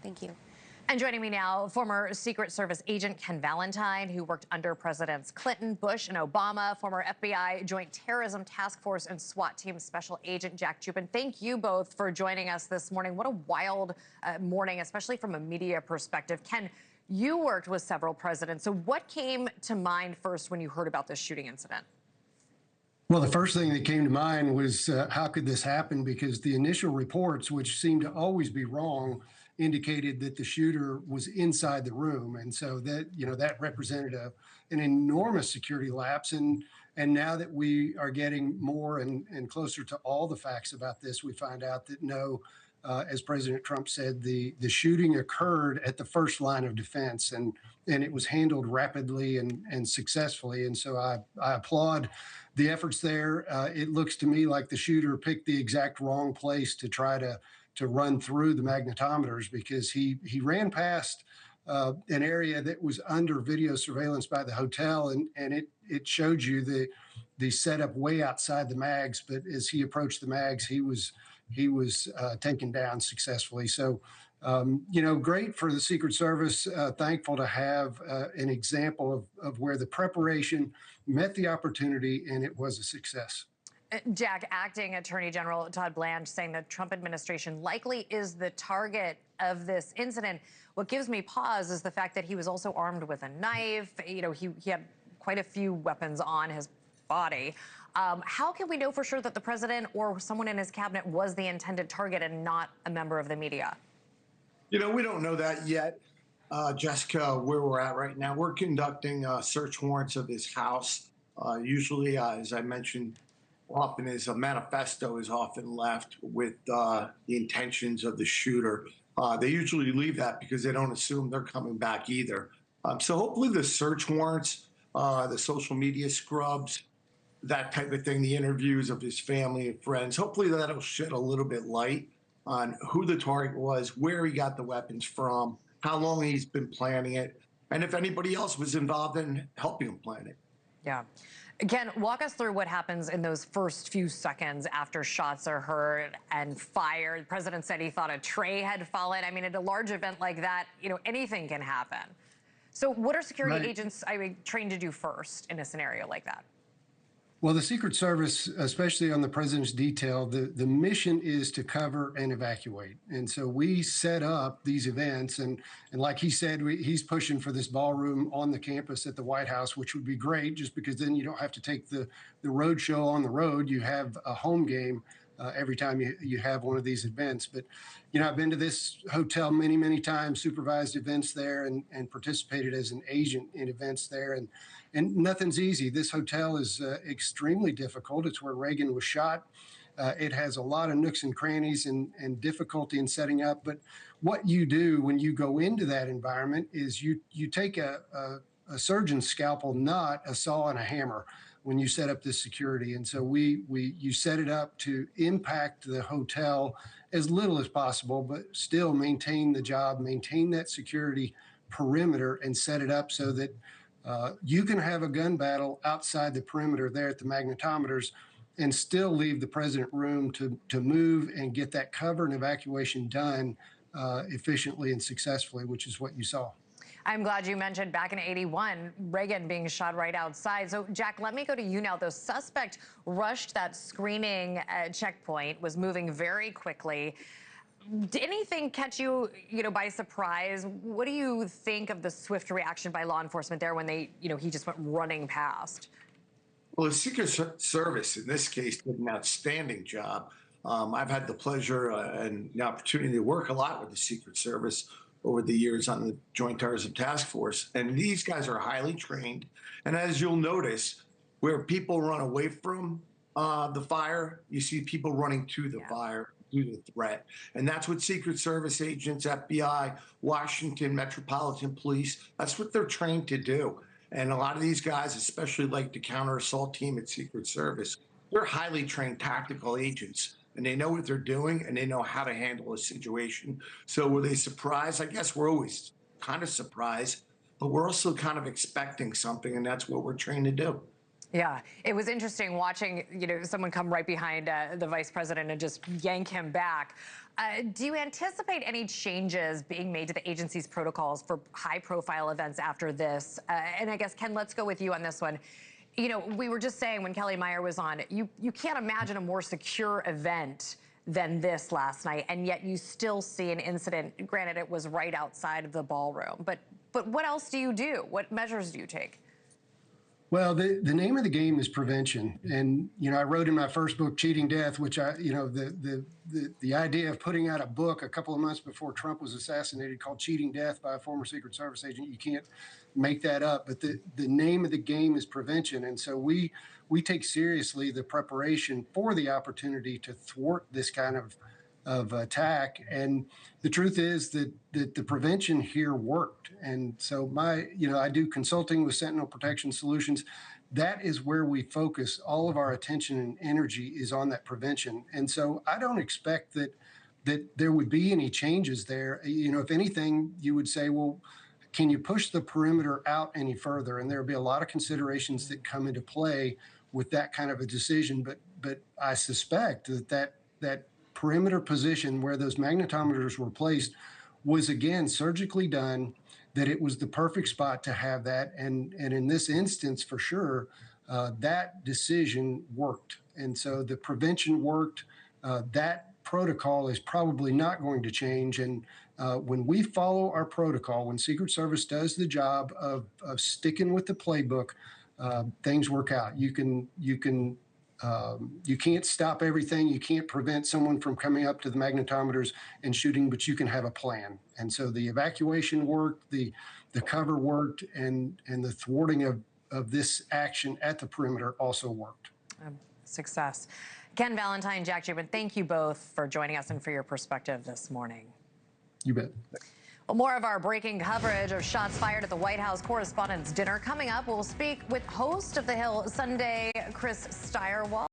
Thank you. And joining me now, former Secret Service agent Ken Valentine, who worked under Presidents Clinton, Bush, and Obama, former FBI Joint Terrorism Task Force and SWAT Team Special Agent Jack Jupin. Thank you both for joining us this morning. What a wild morning, especially from a media perspective. Ken, you worked with several presidents. So what came to mind first when you heard about this shooting incident? Well, the first thing that came to mind was how could this happen? Because the initial reports, which seemed to always be wrong, indicated that the shooter was inside the room, and so that represented an enormous security lapse. And now that we are getting more and closer to all the facts about this, we find out that no, as President Trump said, the shooting occurred at the first line of defense, and it was handled rapidly and successfully. And so I applaud the efforts there. It looks to me like the shooter picked the exact wrong place to try to run through the magnetometers, because he ran past an area that was under video surveillance by the hotel, and it showed you the setup way outside the mags. But as he approached the mags, he was taken down successfully. So, great for the Secret Service. Thankful to have an example of where the preparation met the opportunity, and it was a success. Jack, Acting Attorney General Todd Blanche saying the Trump administration likely is the target of this incident. What gives me pause is the fact that he was also armed with a knife. He had quite a few weapons on his body. How can we know for sure that the president or someone in his cabinet was the intended target and not a member of the media? We don't know that yet, Jessica. Where we're at right now, we're conducting search warrants of his house. Usually, as I mentioned, often a manifesto is often left with the intentions of the shooter. They usually leave that because they don't assume they're coming back either. So hopefully the search warrants, the social media scrubs, that type of thing, the interviews of his family and friends, hopefully that'll shed a little bit light on who the target was, where he got the weapons from, how long he's been planning it, and if anybody else was involved in helping him plan it. Yeah. Ken, walk us through what happens in those first few seconds after shots are heard and fired. The president said he thought a tray had fallen. I mean, at a large event like that, anything can happen. So what are security agents trained to do first in a scenario like that? Well, the Secret Service, especially on the president's detail, the mission is to cover and evacuate. And so we set up these events. And like he said, he's pushing for this ballroom on the campus at the White House, which would be great, just because then you don't have to take the road show on the road. You have a home game every time you have one of these events. But, I've been to this hotel many, many times, supervised events there, and participated as an agent in events there. And nothing's easy. This hotel is extremely difficult. It's where Reagan was shot. It has a lot of nooks and crannies and difficulty in setting up. But what you do when you go into that environment is you take a surgeon's scalpel, not a saw and a hammer, when you set up this security. And so you set it up to impact the hotel as little as possible, but still maintain the job, maintain that security perimeter, and set it up so that you can have a gun battle outside the perimeter there at the magnetometers and still leave the president room to move and get that cover and evacuation done efficiently and successfully, which is what you saw. I'm glad you mentioned back in '81, Reagan being shot right outside. So, Jack, let me go to you now. The suspect rushed that screening checkpoint, was moving very quickly. Did anything catch you, by surprise? What do you think of the swift reaction by law enforcement there when he just went running past? Well, the Secret Service in this case did an outstanding job. I've had the pleasure and the opportunity to work a lot with the Secret Service over the years on the Joint Terrorism Task Force. And these guys are highly trained. And as you'll notice, where people run away from the fire, you see people running to the fire due to the threat. And that's what Secret Service agents, FBI, Washington Metropolitan Police, that's what they're trained to do. And a lot of these guys, especially like the counter assault team at Secret Service, they're highly trained tactical agents. And they know what they're doing, and they know how to handle a situation. So were they surprised? I guess we're always kind of surprised, but we're also kind of expecting something, and that's what we're trained to do. Yeah, it was interesting watching, someone come right behind the vice president and just yank him back. Do you anticipate any changes being made to the agency's protocols for high-profile events after this? And I guess, Ken, let's go with you on this one. You know, we were just saying when Kelly Meyer was on, you can't imagine a more secure event than this last night, and yet you still see an incident. Granted, it was right outside of the ballroom, but what else do you do? What measures do you take? Well, the name of the game is prevention. And, I wrote in my first book, Cheating Death, which the idea of putting out a book a couple of months before Trump was assassinated called Cheating Death by a former Secret Service agent, you can't make that up. But the name of the game is prevention. And so we take seriously the preparation for the opportunity to thwart this kind of attack. And the truth is that the prevention here worked. And so I do consulting with Sentinel Protection Solutions. That is where we focus all of our attention and energy is on that prevention. And so I don't expect that there would be any changes there. If anything, you would say, well, can you push the perimeter out any further? And there'll be a lot of considerations that come into play with that kind of a decision. But I suspect that perimeter position where those magnetometers were placed was, again, surgically done, that it was the perfect spot to have that. And in this instance, for sure, that decision worked. And so the prevention worked. That protocol is probably not going to change. And when we follow our protocol, when Secret Service does the job of sticking with the playbook, things work out. You can't stop everything. You can't prevent someone from coming up to the magnetometers and shooting, but you can have a plan. And so the evacuation worked, the cover worked, and the thwarting of this action at the perimeter also worked. Success. Ken Valentine, Jack Jupin, thank you both for joining us and for your perspective this morning. You bet. Well, more of our breaking coverage of shots fired at the White House Correspondents' Dinner coming up. We'll speak with host of The Hill Sunday, Chris Stirewalt.